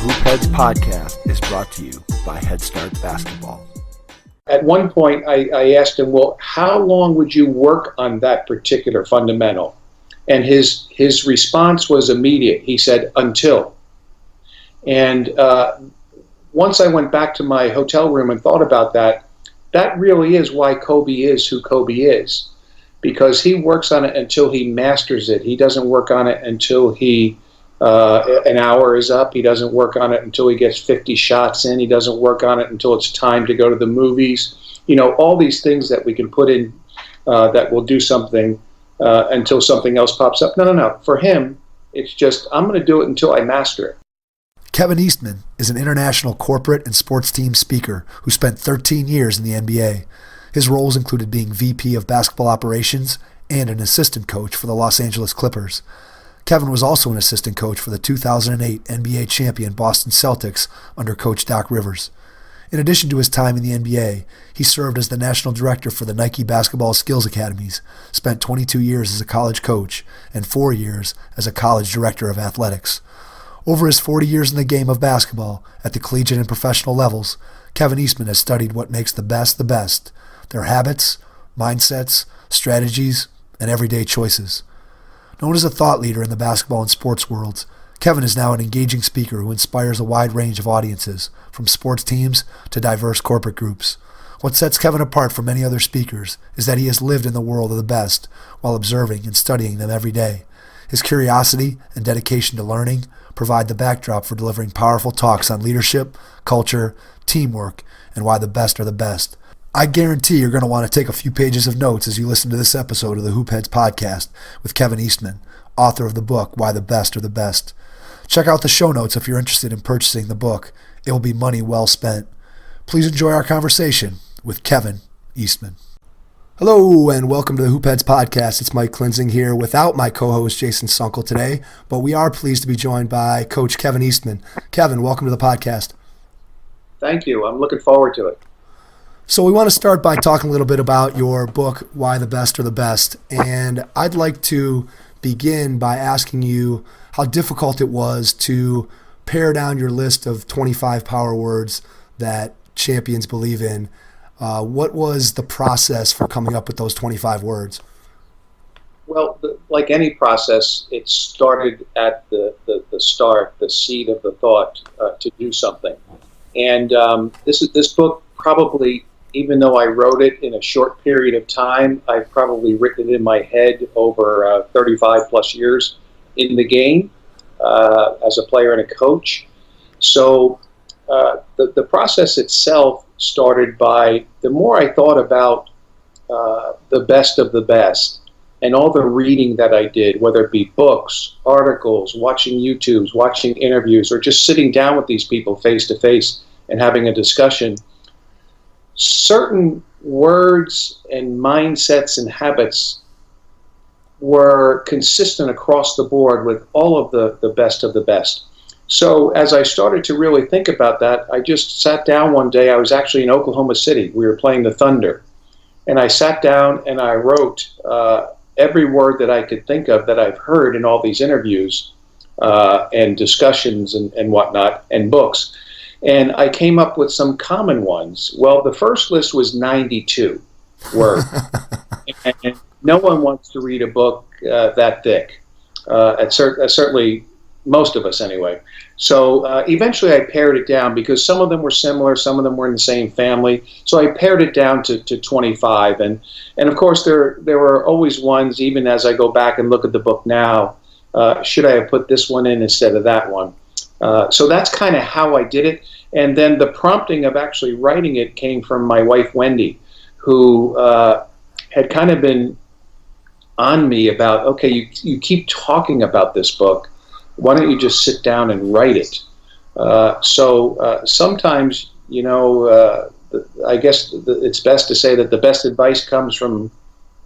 Hoop Heads podcast is brought to you by Head Start Basketball. At one point, I asked him, well, how long would you work on that particular fundamental? And his response was immediate. He said, until. And once I went back to my hotel room and thought about that, that really is why Kobe is who Kobe is. Because he works on it until he masters it. He doesn't work on it until an hour is up. He doesn't work on it until he gets 50 shots in. He doesn't work on it until it's time to go to the movies. You know, all these things that we can put in that will do something until something else pops up. No. For him, it's just, I'm going to do it until I master it. Kevin Eastman is an international corporate and sports team speaker who spent 13 years in the NBA. His roles included being VP of basketball operations and an assistant coach for the Los Angeles Clippers. Kevin was also an assistant coach for the 2008 NBA Champion Boston Celtics under Coach Doc Rivers. In addition to his time in the NBA, he served as the national director for the Nike Basketball Skills Academies, spent 22 years as a college coach, and 4 years as a college director of athletics. Over his 40 years in the game of basketball, at the collegiate and professional levels, Kevin Eastman has studied what makes the best, their habits, mindsets, strategies, and everyday choices. Known as a thought leader in the basketball and sports worlds, Kevin is now an engaging speaker who inspires a wide range of audiences, from sports teams to diverse corporate groups. What sets Kevin apart from many other speakers is that he has lived in the world of the best while observing and studying them every day. His curiosity and dedication to learning provide the backdrop for delivering powerful talks on leadership, culture, teamwork, and why the best are the best. I guarantee you're going to want to take a few pages of notes as you listen to this episode of the Hoop Heads podcast with Kevin Eastman, author of the book, Why the Best Are the Best. Check out the show notes if you're interested in purchasing the book. It will be money well spent. Please enjoy our conversation with Kevin Eastman. Hello and welcome to the Hoop Heads podcast. It's Mike Klinzing here without my co-host Jason Sunkel today, but we are pleased to be joined by Coach Kevin Eastman. Kevin, welcome to the podcast. Thank you. I'm looking forward to it. So we want to start by talking a little bit about your book, Why the Best Are the Best. And I'd like to begin by asking you how difficult it was to pare down your list of 25 power words that champions believe in. What was the process for coming up with those 25 words? Well, like any process, it started at the start, the seed of the thought to do something. And this book probably, even though I wrote it in a short period of time, I've probably written it in my head over 35 plus years in the game as a player and a coach. So the process itself started by, the more I thought about the best of the best and all the reading that I did, whether it be books, articles, watching YouTubes, watching interviews, or just sitting down with these people face to face and having a discussion, certain words and mindsets and habits were consistent across the board with all of the best of the best. So as I started to really think about that, I just sat down one day. I was actually in Oklahoma City. We were playing the Thunder. And I sat down and I wrote every word that I could think of that I've heard in all these interviews and discussions and whatnot, and books. And I came up with some common ones. Well, the first list was 92 words. And no one wants to read a book that thick. Certainly, most of us anyway. So eventually I pared it down because some of them were similar, some of them were in the same family. So I pared it down to 25. And of course, there were always ones, even as I go back and look at the book now, should I have put this one in instead of that one? So that's kind of how I did it. And then the prompting of actually writing it came from my wife, Wendy, who had kind of been on me about, okay, you keep talking about this book. Why don't you just sit down and write it? So sometimes, I guess it's best to say that the best advice comes from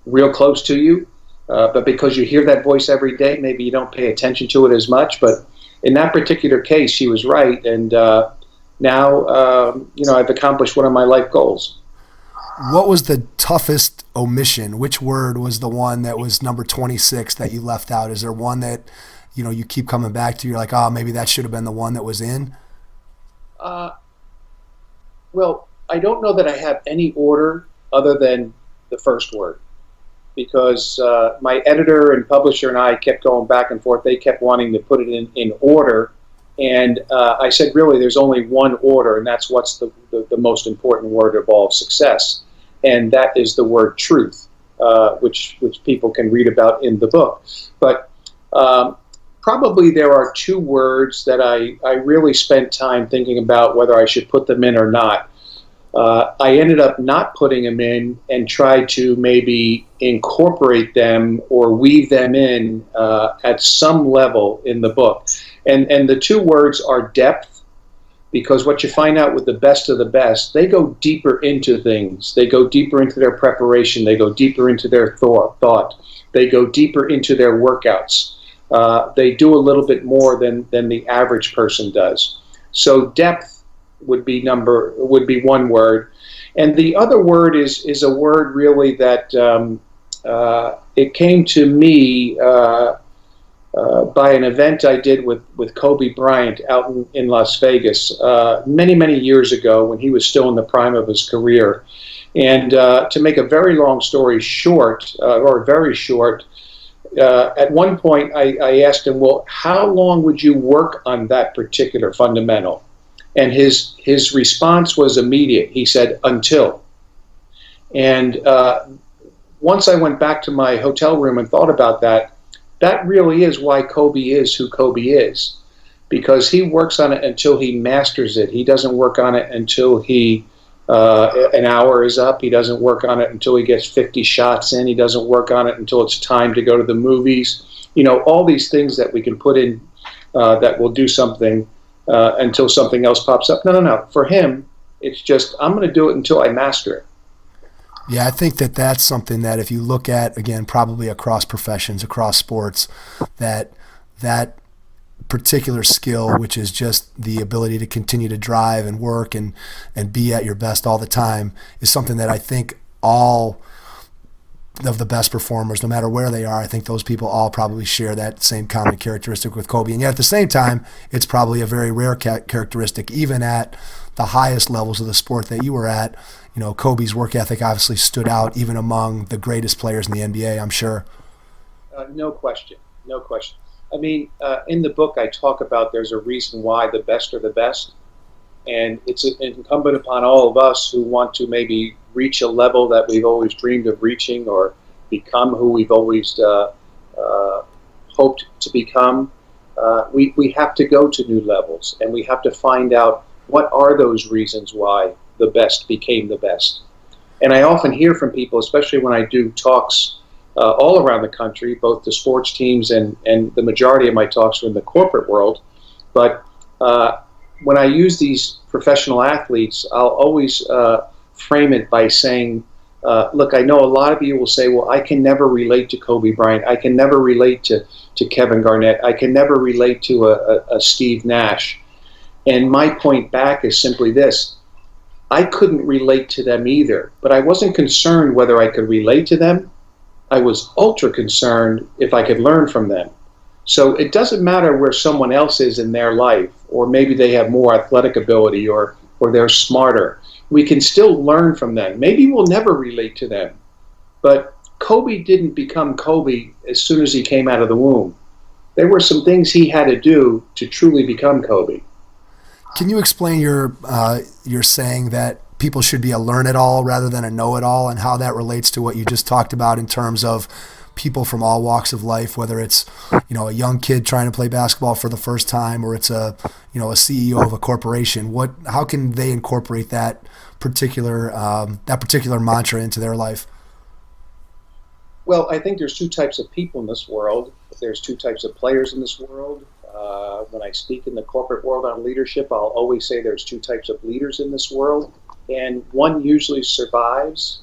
real close to you. But because you hear that voice every day, maybe you don't pay attention to it as much. But in that particular case, she was right. And now, I've accomplished one of my life goals. What was the toughest omission? Which word was the one that was number 26 that you left out? Is there one that, you keep coming back to? You're like, oh, maybe that should have been the one that was in? Uh, well, I don't know that I have any order other than the first word, because my editor and publisher and I kept going back and forth. They kept wanting to put it in order. And I said, really, there's only one order, and that's what's the most important word of all success. And that is the word truth, which people can read about in the book. But probably there are two words that I really spent time thinking about whether I should put them in or not. I ended up not putting them in and tried to maybe incorporate them or weave them in at some level in the book. And the two words are depth, because what you find out with the best of the best, they go deeper into things. They go deeper into their preparation. They go deeper into their thought. They go deeper into their workouts. They do a little bit more than the average person does. So depth would be one word, and the other word is a word really that it came to me by an event I did with Kobe Bryant out in Las Vegas many years ago when he was still in the prime of his career. And to make a very long story short, or very short, at one point I asked him, well, how long would you work on that particular fundamental? And his response was immediate. He said, until. And once I went back to my hotel room and thought about that, that really is why Kobe is who Kobe is, because he works on it until he masters it. He doesn't work on it until an hour is up. He doesn't work on it until he gets 50 shots in. He doesn't work on it until it's time to go to the movies. You know, all these things that we can put in that will do something until something else pops up. No. For him, it's just, I'm going to do it until I master it. Yeah, I think that's something that if you look at, again, probably across professions, across sports, that particular skill, which is just the ability to continue to drive and work and be at your best all the time, is something that I think all of the best performers, no matter where they are, I think those people all probably share that same common characteristic with Kobe. And yet at the same time, it's probably a very rare characteristic, even at the highest levels of the sport that you were at. You know, Kobe's work ethic obviously stood out even among the greatest players in the NBA, I'm sure. No question. I mean, in the book I talk about there's a reason why the best are the best. And it's incumbent upon all of us who want to maybe reach a level that we've always dreamed of reaching, or become who we've always hoped to become. We have to go to new levels, and we have to find out what are those reasons why the best became the best. And I often hear from people, especially when I do talks all around the country, both to sports teams and the majority of my talks are in the corporate world. But when I use these professional athletes, I'll always frame it by saying, look, I know a lot of you will say, well, I can never relate to Kobe Bryant. I can never relate to Kevin Garnett. I can never relate to a Steve Nash. And my point back is simply this. I couldn't relate to them either, but I wasn't concerned whether I could relate to them. I was ultra concerned if I could learn from them. So it doesn't matter where someone else is in their life, or maybe they have more athletic ability, or they're smarter. We can still learn from them. Maybe we'll never relate to them, but Kobe didn't become Kobe as soon as he came out of the womb. There were some things he had to do to truly become Kobe. Can you explain your saying that people should be a learn-it-all rather than a know-it-all, and how that relates to what you just talked about in terms of people from all walks of life, whether it's, you know, a young kid trying to play basketball for the first time, or it's a CEO of a corporation? How can they incorporate that particular mantra into their life? Well, I think there's two types of people in this world. There's two types of players in this world. When I speak in the corporate world on leadership, I'll always say there's two types of leaders in this world, and one usually survives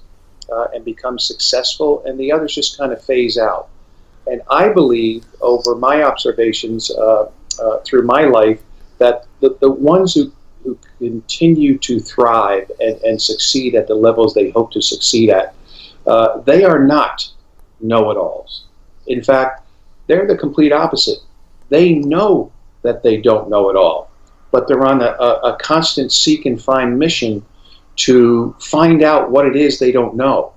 and becomes successful, and the others just kind of phase out. And I believe, over my observations through my life, that the ones who continue to thrive and succeed at the levels they hope to succeed at, they are not know-it-alls. In fact, they're the complete opposite. They know that they don't know it all. but they're on a constant seek and find mission to find out what it is they don't know,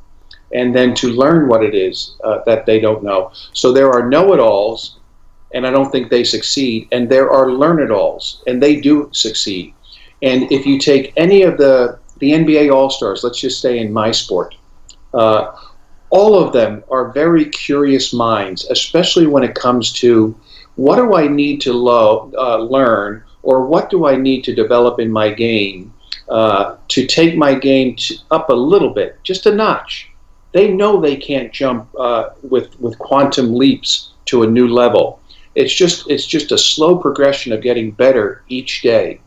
and then to learn what it is that they don't know. So there are know-it-alls, and I don't think they succeed, and there are learn-it-alls, and they do succeed. And if you take any of the NBA All-Stars, let's just stay in my sport, all of them are very curious minds, especially when it comes to what do I need to learn, or what do I need to develop in my game to take my game up a little bit, just a notch. They know they can't jump with quantum leaps to a new level. It's just a slow progression of getting better each day.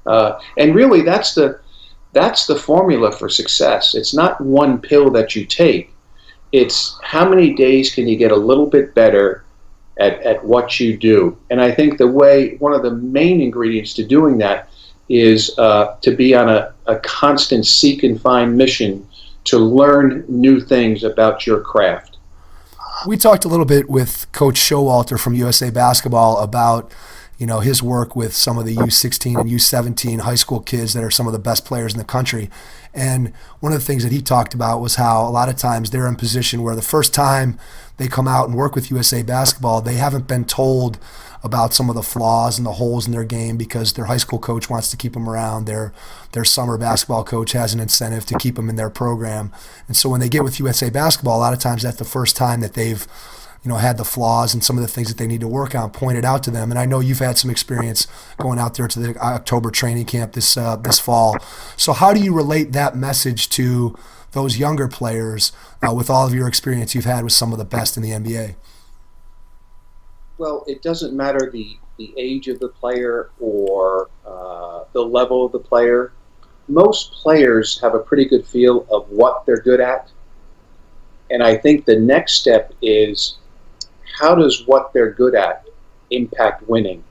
And really, that's the formula for success. It's not one pill that you take. It's how many days can you get a little bit better at what you do. And I think one of the main ingredients to doing that is to be on a constant seek and find mission to learn new things about your craft. We talked a little bit with Coach Showalter from USA Basketball about his work with some of the U16 and U17 high school kids that are some of the best players in the country. And one of the things that he talked about was how a lot of times they're in position where the first time they come out and work with USA Basketball, they haven't been told about some of the flaws and the holes in their game because their high school coach wants to keep them around. Their summer basketball coach has an incentive to keep them in their program. And so when they get with USA Basketball, a lot of times that's the first time that they've had the flaws and some of the things that they need to work on pointed out to them. And I know you've had some experience going out there to the October training camp this fall. So how do you relate that message to those younger players with all of your experience you've had with some of the best in the NBA? Well, it doesn't matter the age of the player or the level of the player. Most players have a pretty good feel of what they're good at. And I think the next step is, how does what they're good at impact winning?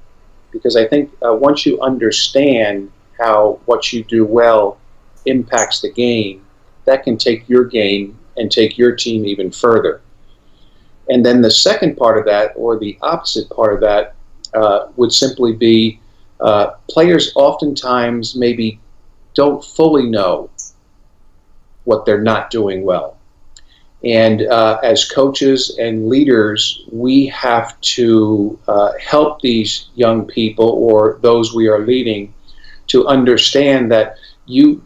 Because I think once you understand how what you do well impacts the game, that can take your game and take your team even further. And then the second part of that, or the opposite part of that, would simply be players oftentimes maybe don't fully know what they're not doing well. And as coaches and leaders, we have to help these young people or those we are leading to understand that you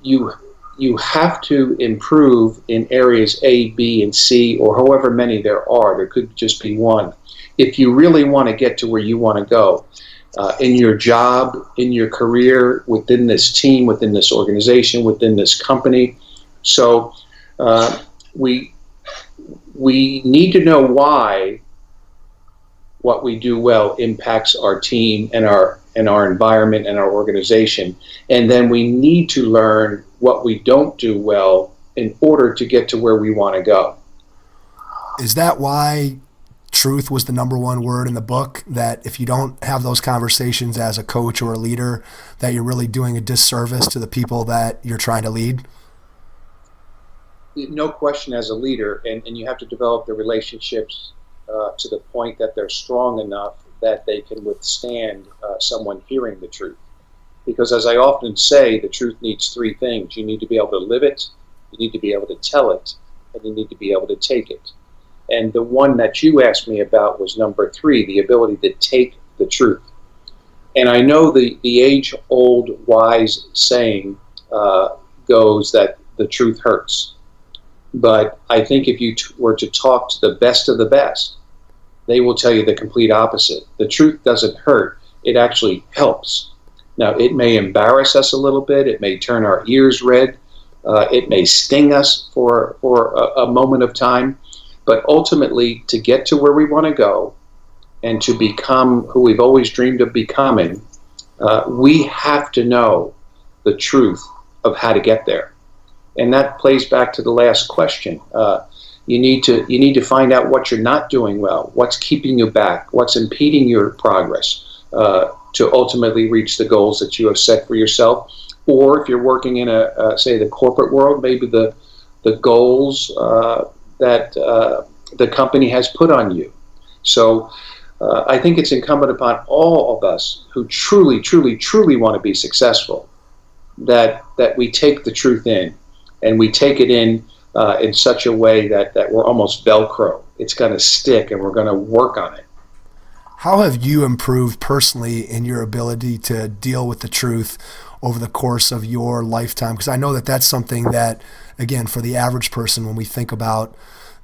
have to improve in areas A, B, and C, or however many there are. There could just be one. If you really want to get to where you want to go in your job, in your career, within this team, within this organization, within this company. So we need to know why what we do well impacts our team and our environment and our organization. And then we need to learn what we don't do well in order to get to where we want to go. Is that why truth was the number one word in the book? That if you don't have those conversations as a coach or a leader, that you're really doing a disservice to the people that you're trying to lead? No question, as a leader, and you have to develop the relationships to the point that they're strong enough that they can withstand someone hearing the truth. Because as I often say, the truth needs three things. You need to be able to live it, you need to be able to tell it, and you need to be able to take it. And the one that you asked me about was number 3, the ability to take the truth. And I know the age-old wise saying goes that the truth hurts. But I think if you were to talk to the best of the best, they will tell you the complete opposite. The truth doesn't hurt. It actually helps. Now, it may embarrass us a little bit. It may turn our ears red. It may sting us for a moment of time. But ultimately, to get to where we want to go and to become who we've always dreamed of becoming, we have to know the truth of how to get there. And that plays back to the last question. You need to find out what you're not doing well, what's keeping you back, what's impeding your progress to ultimately reach the goals that you have set for yourself. Or if you're working in say the corporate world, maybe the goals that the company has put on you. So I think it's incumbent upon all of us who truly, truly, truly want to be successful that we take the truth in, and we take it in such a way that we're almost Velcro. It's going to stick, and we're going to work on it. How have you improved personally in your ability to deal with the truth over the course of your lifetime? Because I know that that's something that, again, for the average person, when we think about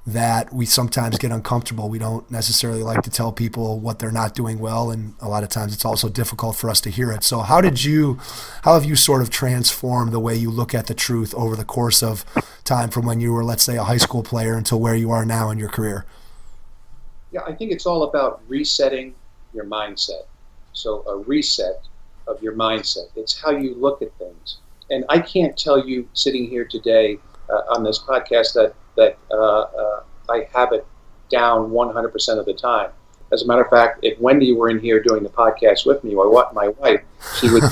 that, we sometimes get uncomfortable. We don't necessarily like to tell people what they're not doing well, and a lot of times it's also difficult for us to hear it. So how have you sort of transformed the way you look at the truth over the course of time, from when you were, let's say, a high school player until where you are now in your career? Yeah, I think it's all about resetting your mindset. So a reset of your mindset. It's how you look at things. And I can't tell you sitting here today on this podcast that I have it down 100% of the time. As a matter of fact, if Wendy were in here doing the podcast with me, or what, my wife, she would.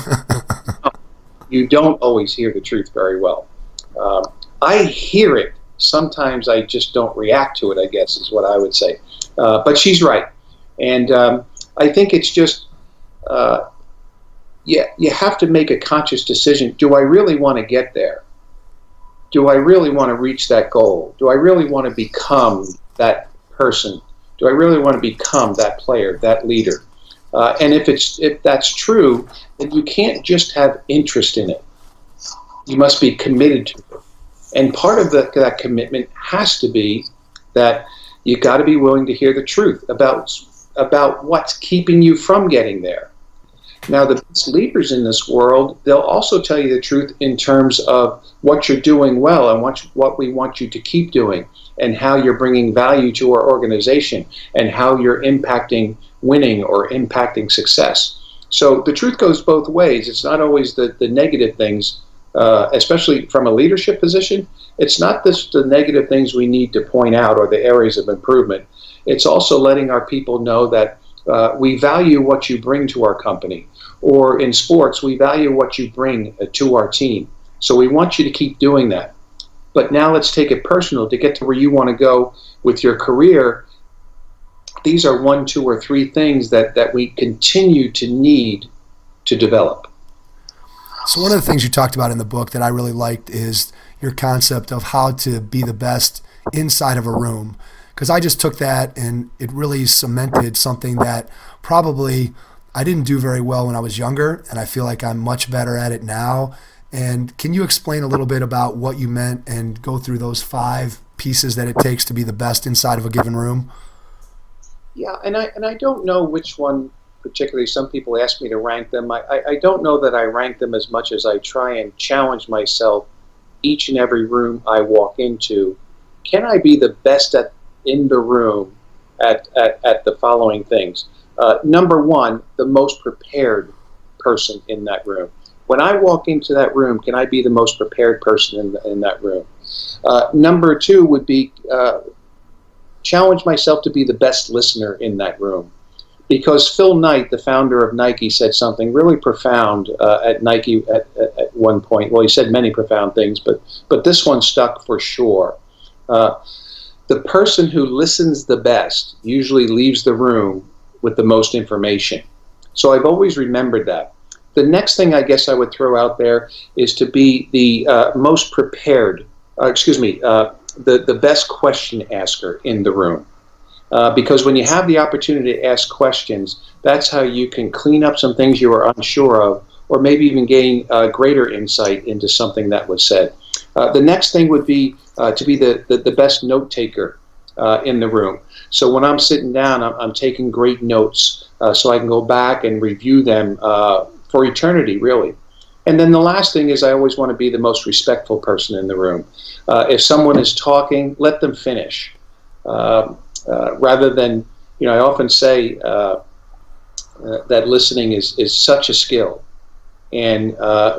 You don't always hear the truth very well. I hear it. Sometimes I just don't react to it, I guess, is what I would say. But she's right. And I think it's just, you have to make a conscious decision. Do I really want to get there? Do I really want to reach that goal? Do I really want to become that person? Do I really want to become that player, that leader? And if that's true, then you can't just have interest in it. You must be committed to it. And part of that commitment has to be that you got to be willing to hear the truth about what's keeping you from getting there. Now, the best leaders in this world, they'll also tell you the truth in terms of what you're doing well and what we want you to keep doing, and how you're bringing value to our organization, and how you're impacting winning or impacting success. So the truth goes both ways. It's not always the negative things, especially from a leadership position. It's not just the negative things we need to point out or the areas of improvement. It's also letting our people know that we value what you bring to our company. Or in sports, we value what you bring to our team. So we want you to keep doing that. But now let's take it personal. To get to where you want to go with your career, these are 1, 2, or 3 things that we continue to need to develop. So one of the things you talked about in the book that I really liked is your concept of how to be the best inside of a room. Because I just took that and it really cemented something that probably I didn't do very well when I was younger, and I feel like I'm much better at it now. And can you explain a little bit about what you meant and go through those 5 pieces that it takes to be the best inside of a given room? Yeah, and I don't know which one particularly. Some people ask me to rank them. I don't know that I rank them as much as I try and challenge myself each and every room I walk into. Can I be the best in the room at the following things? Number 1, the most prepared person in that room. When I walk into that room, can I be the most prepared person in that room? Number 2 would be challenge myself to be the best listener in that room. Because Phil Knight, the founder of Nike, said something really profound at Nike at one point. Well, he said many profound things, but this one stuck for sure. The person who listens the best usually leaves the room with the most information. So I've always remembered that. The next thing I guess I would throw out there is to be the most prepared, the best question asker in the room. Because when you have the opportunity to ask questions, that's how you can clean up some things you were unsure of, or maybe even gain greater insight into something that was said. The next thing would be to be the best note taker in the room. So when I'm sitting down, I'm taking great notes so I can go back and review them for eternity, really. And then the last thing is I always want to be the most respectful person in the room. If someone is talking, let them finish. Rather than, I often say that listening is such a skill. And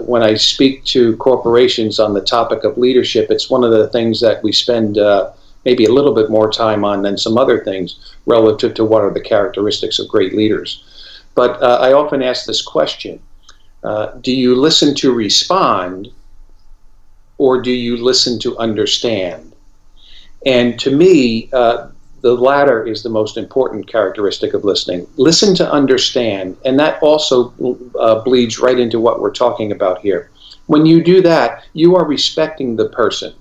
when I speak to corporations on the topic of leadership, it's one of the things that we spend maybe a little bit more time on than some other things relative to what are the characteristics of great leaders. But I often ask this question, do you listen to respond, or do you listen to understand? And to me, the latter is the most important characteristic of listening. Listen to understand, and that also bleeds right into what we're talking about here. When you do that, you are respecting the person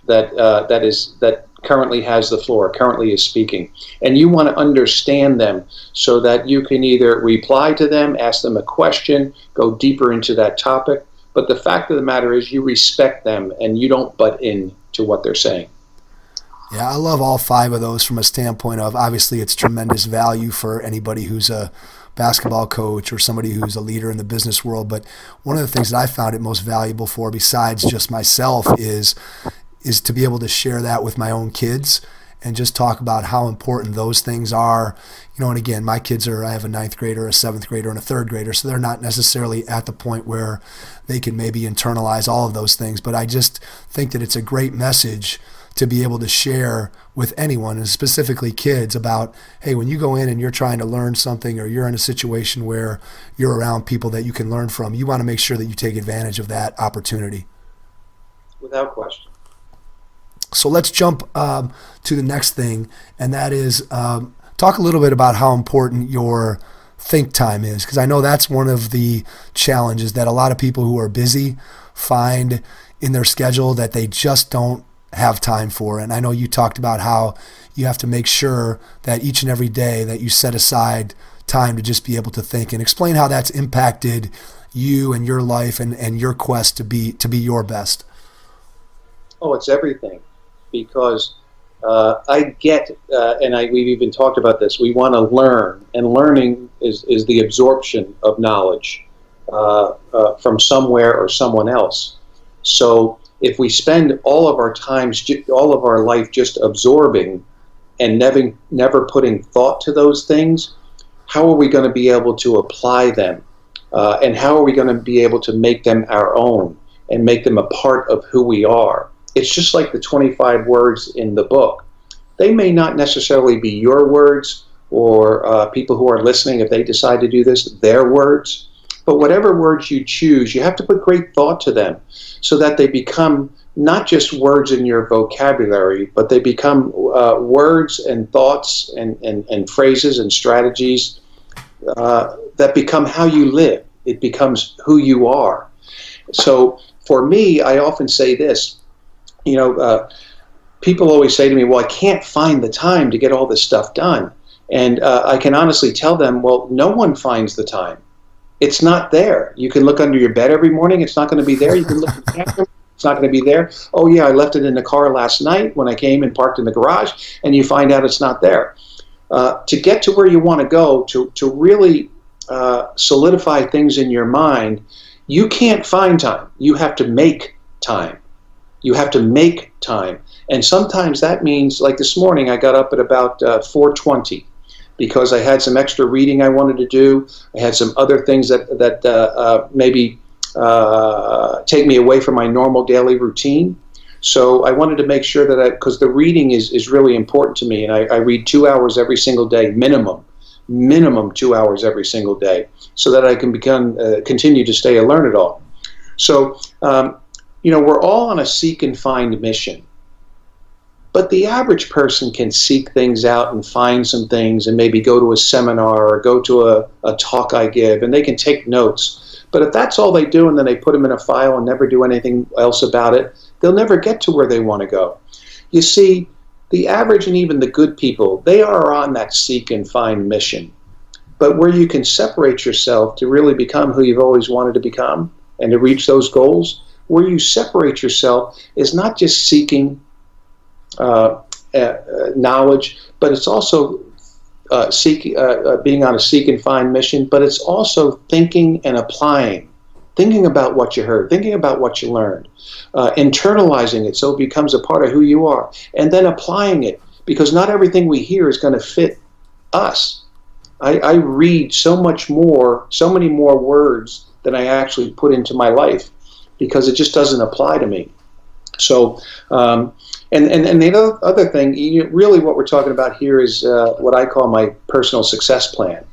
that currently has the floor, currently is speaking, and you want to understand them so that you can either reply to them, ask them a question, go deeper into that topic. But the fact of the matter is, you respect them and you don't butt in to what they're saying. Yeah, I love all 5 of those from a standpoint of, obviously it's tremendous value for anybody who's a basketball coach or somebody who's a leader in the business world. But one of the things that I found it most valuable for, besides just myself, is to be able to share that with my own kids and just talk about how important those things are. And again, my kids I have a 9th grader, a 7th grader, and a 3rd grader, so they're not necessarily at the point where they can maybe internalize all of those things. But I just think that it's a great message to be able to share with anyone, and specifically kids, about, hey, when you go in and you're trying to learn something, or you're in a situation where you're around people that you can learn from, you want to make sure that you take advantage of that opportunity. Without question. So let's jump to the next thing, and that is talk a little bit about how important your think time is, because I know that's one of the challenges that a lot of people who are busy find in their schedule that they just don't have time for. And I know you talked about how you have to make sure that each and every day that you set aside time to just be able to think, and explain how that's impacted you and your life and your quest to be your best. Oh, it's everything. Because I get, we've even talked about this, we want to learn, and learning is the absorption of knowledge from somewhere or someone else. So if we spend all of our life just absorbing and never putting thought to those things, how are we going to be able to apply them? And how are we going to be able to make them our own and make them a part of who we are? It's just like the 25 words in the book. They may not necessarily be your words, or people who are listening, if they decide to do this, their words. But whatever words you choose, you have to put great thought to them so that they become not just words in your vocabulary, but they become words and thoughts and phrases and strategies that become how you live. It becomes who you are. So for me, I often say this. People always say to me, well, I can't find the time to get all this stuff done. And I can honestly tell them, well, no one finds the time. It's not there. You can look under your bed every morning. It's not going to be there. You can look in the bathroom. It's not going to be there. Oh, yeah, I left it in the car last night when I came and parked in the garage, and you find out it's not there. To get to where you want to go, to really solidify things in your mind, you can't find time. You have to make time. You have to make time. And sometimes that means, like this morning, I got up at about 4:20 because I had some extra reading I wanted to do. I had some other things that maybe take me away from my normal daily routine. So I wanted to make sure that because the reading is really important to me, and I read 2 hours every single day, minimum 2 hours every single day, so that I can continue to stay alert at all. So, we're all on a seek and find mission. But the average person can seek things out and find some things and maybe go to a seminar or go to a talk I give, and they can take notes. But if that's all they do and then they put them in a file and never do anything else about it, they'll never get to where they want to go. You see, the average and even the good people, they are on that seek and find mission. But where you can separate yourself to really become who you've always wanted to become and to reach those goals, where you separate yourself is not just seeking knowledge, but it's also being on a seek and find mission, but it's also thinking and applying, thinking about what you heard, thinking about what you learned, internalizing it so it becomes a part of who you are, and then applying it, because not everything we hear is going to fit us. I read so many more words than I actually put into my life, because it just doesn't apply to me. So, and the other thing, really what we're talking about here is what I call my personal success plan.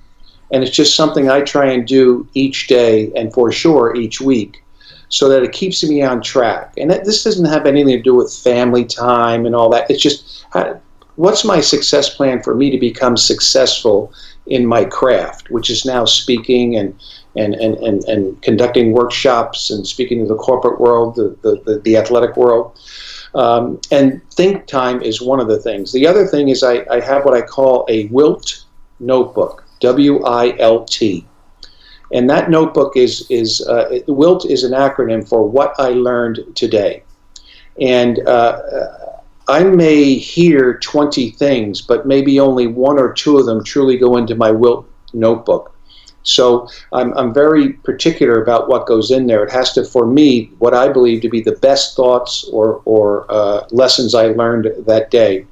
And it's just something I try and do each day, and for sure each week, so that it keeps me on track. And this doesn't have anything to do with family time and all that. It's just what's my success plan for me to become successful in my craft, which is now speaking and conducting workshops and speaking to the corporate world, the athletic world. And think time is one of the things. The other thing is I have what I call a Wilt Notebook, WILT. And that notebook is Wilt is an acronym for What I Learned Today. And I may hear 20 things, but maybe only one or two of them truly go into my Wilt notebook. So I'm very particular about what goes in there. It has to, for me, what I believe to be the best thoughts or lessons I learned that day.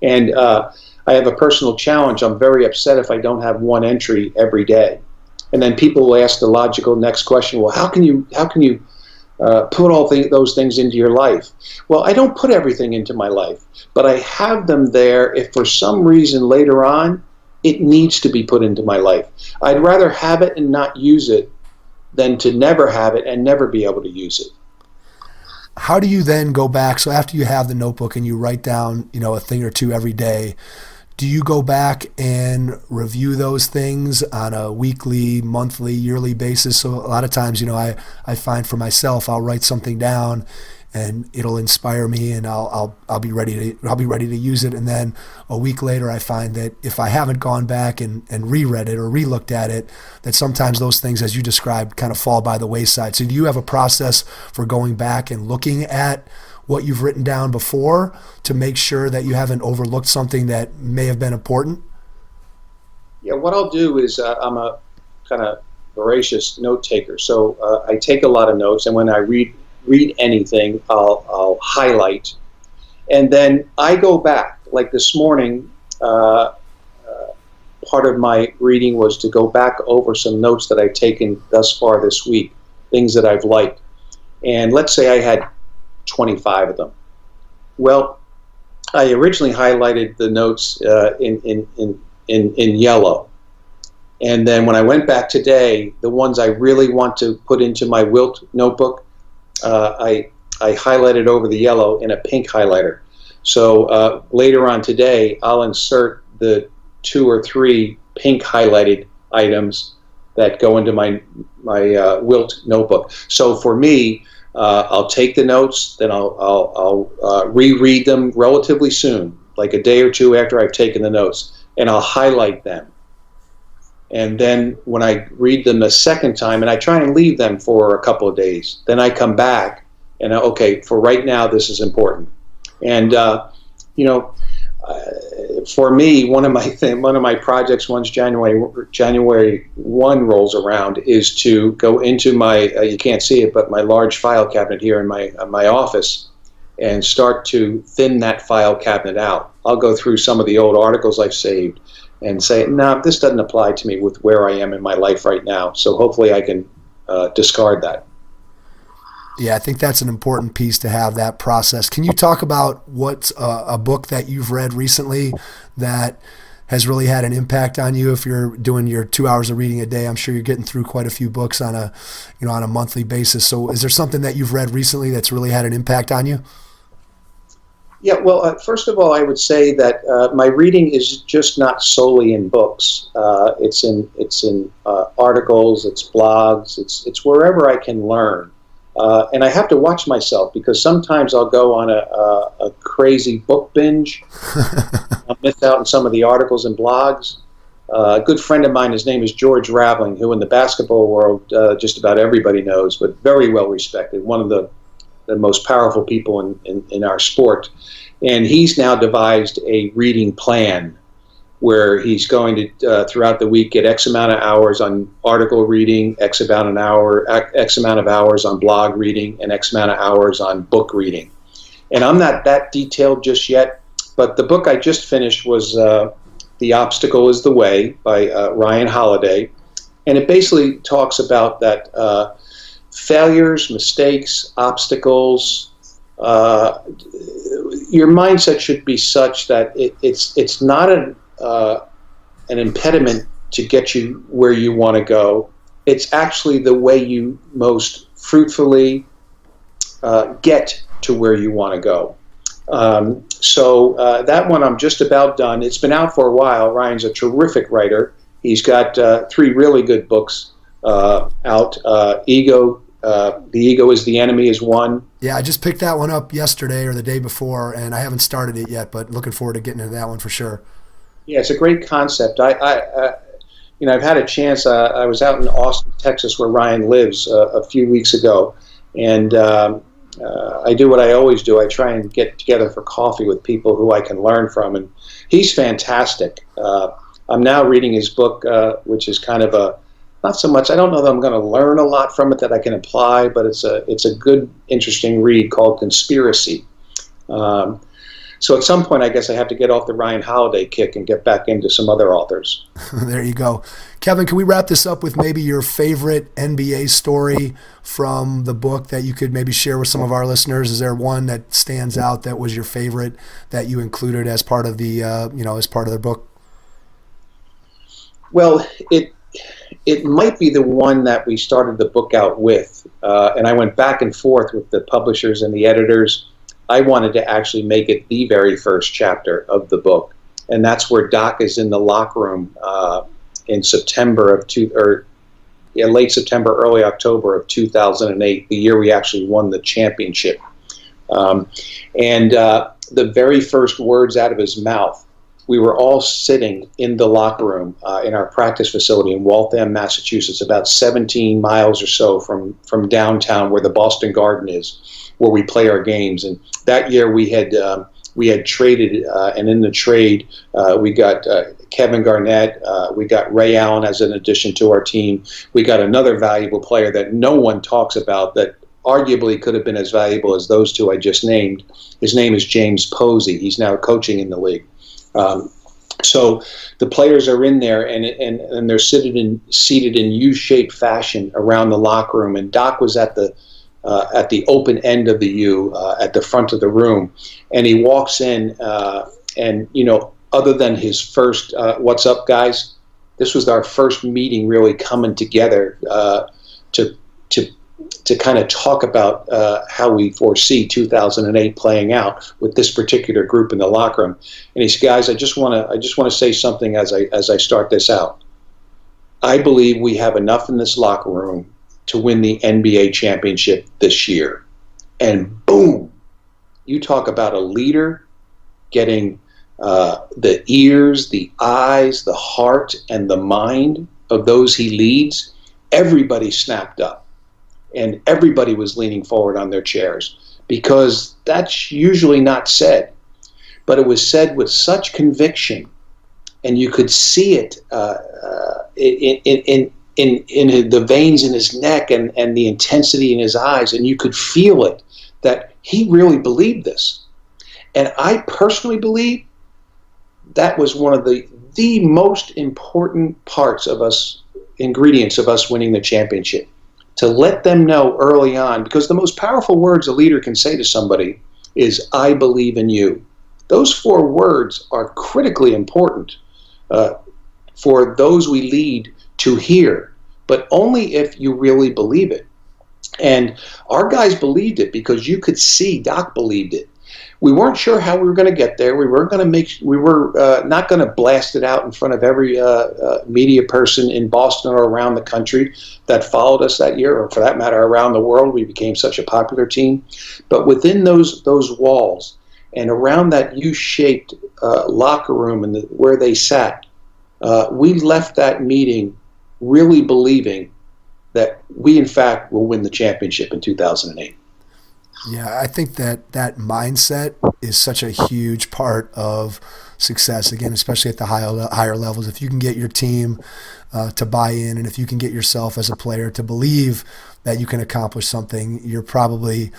And I have a personal challenge. I'm very upset if I don't have one entry every day. And then people will ask the logical next question, well, how can you put all those things into your life? Well, I don't put everything into my life, but I have them there if for some reason later on it needs to be put into my life. I'd rather have it and not use it than to never have it and never be able to use it. How do you then go back? So after you have the notebook and you write down, a thing or two every day, do you go back and review those things on a weekly, monthly, yearly basis? So a lot of times, I find for myself, I'll write something down and it'll inspire me and I'll be ready to use it. And then a week later, I find that if I haven't gone back and reread it or relooked at it, that sometimes those things, as you described, kind of fall by the wayside. So do you have a process for going back and looking at what you've written down before to make sure that you haven't overlooked something that may have been important? Yeah, what I'll do is I'm a kind of voracious note taker. So I take a lot of notes, and when I read anything, I'll highlight. And then I go back. Like this morning, part of my reading was to go back over some notes that I've taken thus far this week, things that I've liked. And let's say I had 25 of them. Well, I originally highlighted the notes in yellow. And then when I went back today, the ones I really want to put into my Wilt notebook, I highlighted over the yellow in a pink highlighter. So later on today, I'll insert the 2 or 3 pink highlighted items that go into my Wilt notebook. So for me, I'll take the notes, then I'll reread them relatively soon, like a day or two after I've taken the notes, and I'll highlight them. And then when I read them a second time, and I try and leave them for a couple of days, then I come back and okay, for right now, this is important. And for me, one of my projects once January 1 rolls around is to go into my you can't see it, but my large file cabinet here in my office, and start to thin that file cabinet out. I'll go through some of the old articles I've saved and say, no, this doesn't apply to me with where I am in my life right now. So hopefully I can discard that. Yeah, I think that's an important piece to have, that process. Can you talk about what's a book that you've read recently that has really had an impact on you? If you're doing your 2 hours of reading a day, I'm sure you're getting through quite a few books on a monthly basis. So is there something that you've read recently that's really had an impact on you? Yeah, well, first of all, I would say that my reading is just not solely in books. It's in articles, it's blogs, it's wherever I can learn. And I have to watch myself, because sometimes I'll go on a crazy book binge. I'll miss out on some of the articles and blogs. A good friend of mine, his name is George Raveling, who in the basketball world just about everybody knows, but very well respected, one of the most powerful people in our sport. And he's now devised a reading plan where he's going to, throughout the week, get X amount of hours on article reading, X amount of hours on blog reading, and X amount of hours on book reading. And I'm not that detailed just yet, but the book I just finished was The Obstacle is the Way by Ryan Holiday. And it basically talks about that failures, mistakes, obstacles, your mindset should be such that it's not an impediment to get you where you want to go. It's actually the way you most fruitfully get to where you want to go. So that one I'm just about done. It's been out for a while. Ryan's a terrific writer. He's got 3 really good books out. Ego, The Ego is the Enemy is one. Yeah, I just picked that one up yesterday or the day before, and I haven't started it yet, but looking forward to getting into that one for sure. Yeah, it's a great concept. I've had a chance. I was out in Austin, Texas, where Ryan lives, a few weeks ago, and I do what I always do. I try and get together for coffee with people who I can learn from, and he's fantastic. I'm now reading his book, which is kind of not so much. I don't know that I'm going to learn a lot from it that I can apply, but it's a good, interesting read called Conspiracy. So at some point, I guess I have to get off the Ryan Holiday kick and get back into some other authors. There you go. Kevin, can we wrap this up with maybe your favorite NBA story from the book that you could maybe share with some of our listeners? Is there one that stands out that was your favorite that you included as part of the, as part of the book? Well, it might be the one that we started the book out with, and I went back and forth with the publishers and the editors. I wanted to actually make it the very first chapter of the book, and that's where Doc is in the locker room in September of late September, early October of 2008, the year we actually won the championship. And the very first words out of his mouth, we were all sitting in the locker room in our practice facility in Waltham, Massachusetts, about 17 miles or so from downtown where the Boston Garden is, where we play our games. And that year we had traded, and in the trade we got Kevin Garnett, we got Ray Allen as an addition to our team. We got another valuable player that no one talks about that arguably could have been as valuable as those two I just named. His name is James Posey. He's now coaching in the league. So the players are in there, and they're seated in U-shaped fashion around the locker room. And Doc was at the open end of the U, at the front of the room, and he walks in, and other than his first "What's up, guys?" this was our first meeting really coming together to kind of talk about how we foresee 2008 playing out with this particular group in the locker room. And he said, "Guys, I just want to say something as I start this out. I believe we have enough in this locker room to win the NBA championship this year." And boom, you talk about a leader getting the ears, the eyes, the heart, and the mind of those he leads. Everybody snapped up, and everybody was leaning forward on their chairs, because that's usually not said, but it was said with such conviction, and you could see it in the veins in his neck and the intensity in his eyes, and you could feel it, that he really believed this. And I personally believe that was one of the most important parts of us, ingredients of us winning the championship, to let them know early on, because the most powerful words a leader can say to somebody is, "I believe in you." Those 4 words are critically important for those we lead to hear, but only if you really believe it. And our guys believed it, because you could see Doc believed it. We weren't sure how we were going to get there. We were not going to blast it out in front of every media person in Boston or around the country that followed us that year, or for that matter, around the world. We became such a popular team. But within those walls and around that U-shaped locker room and where they sat, we left that meeting really believing that we, in fact, will win the championship in 2008. Yeah, I think that mindset is such a huge part of success, again, especially at the higher levels. If you can get your team to buy in, and if you can get yourself as a player to believe that you can accomplish something, you're probably,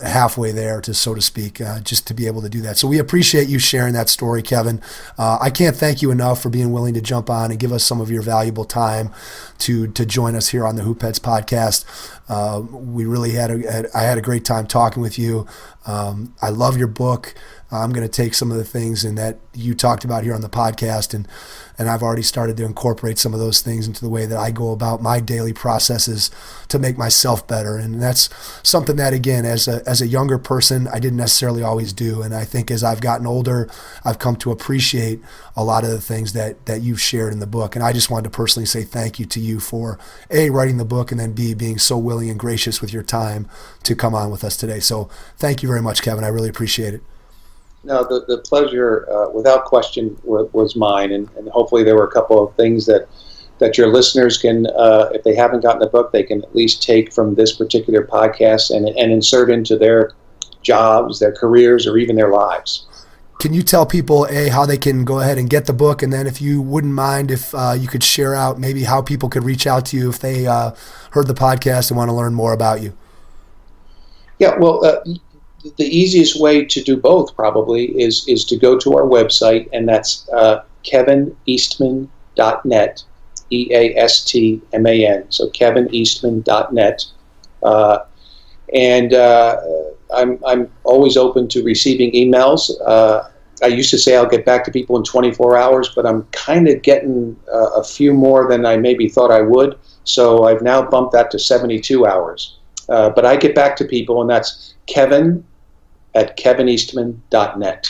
halfway there, to so to speak, just to be able to do that. So we appreciate you sharing that story, Kevin. I can't thank you enough for being willing to jump on and give us some of your valuable time to join us here on the Hoop Heads podcast. We really I had a great time talking with you. I love your book. I'm going to take some of the things and that you talked about here on the podcast, and I've already started to incorporate some of those things into the way that I go about my daily processes to make myself better. And that's something that, again, as a younger person, I didn't necessarily always do. And I think as I've gotten older, I've come to appreciate a lot of the things that you've shared in the book. And I just wanted to personally say thank you to you for A, writing the book, and then B, being so willing and gracious with your time to come on with us today. So thank you very much, Kevin. I really appreciate it. No, the pleasure, without question, was mine, and hopefully there were a couple of things that your listeners can, if they haven't gotten the book, they can at least take from this particular podcast and insert into their jobs, their careers, or even their lives. Can you tell people, A, how they can go ahead and get the book, and then if you wouldn't mind, if you could share out maybe how people could reach out to you if they heard the podcast and want to learn more about you? Yeah, well, the easiest way to do both probably is to go to our website, and that's kevineastman.net, EASTMAN. So kevineastman.net, and I'm always open to receiving emails. I used to say I'll get back to people in 24 hours, but I'm kind of getting a few more than I maybe thought I would. So I've now bumped that to 72 hours. But I get back to people, and that's Kevin@kevineastman.net.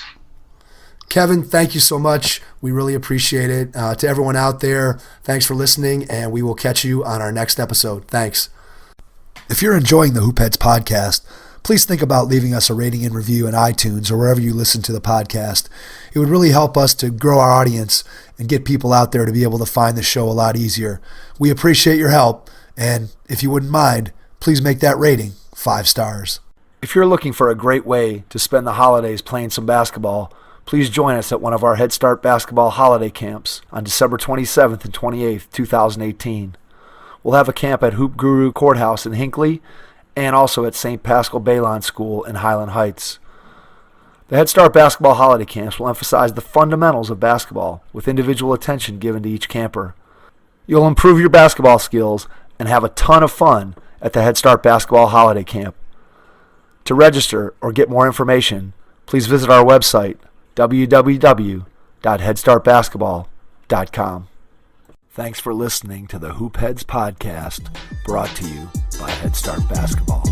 Kevin, thank you so much. We really appreciate it. To everyone out there, thanks for listening, and we will catch you on our next episode. Thanks. If you're enjoying the Hoopheads podcast, please think about leaving us a rating and review in iTunes or wherever you listen to the podcast. It would really help us to grow our audience and get people out there to be able to find the show a lot easier. We appreciate your help, and if you wouldn't mind, please make that rating 5 stars. If you're looking for a great way to spend the holidays playing some basketball, please join us at one of our Head Start Basketball holiday camps on December 27th and 28th, 2018. We'll have a camp at Hoop Guru Courthouse in Hinckley and also at St. Paschal Baylon School in Highland Heights. The Head Start Basketball holiday camps will emphasize the fundamentals of basketball with individual attention given to each camper. You'll improve your basketball skills and have a ton of fun at the Head Start Basketball holiday camp. To register or get more information, please visit our website, www.headstartbasketball.com. Thanks for listening to the Hoopheads podcast, brought to you by Head Start Basketball.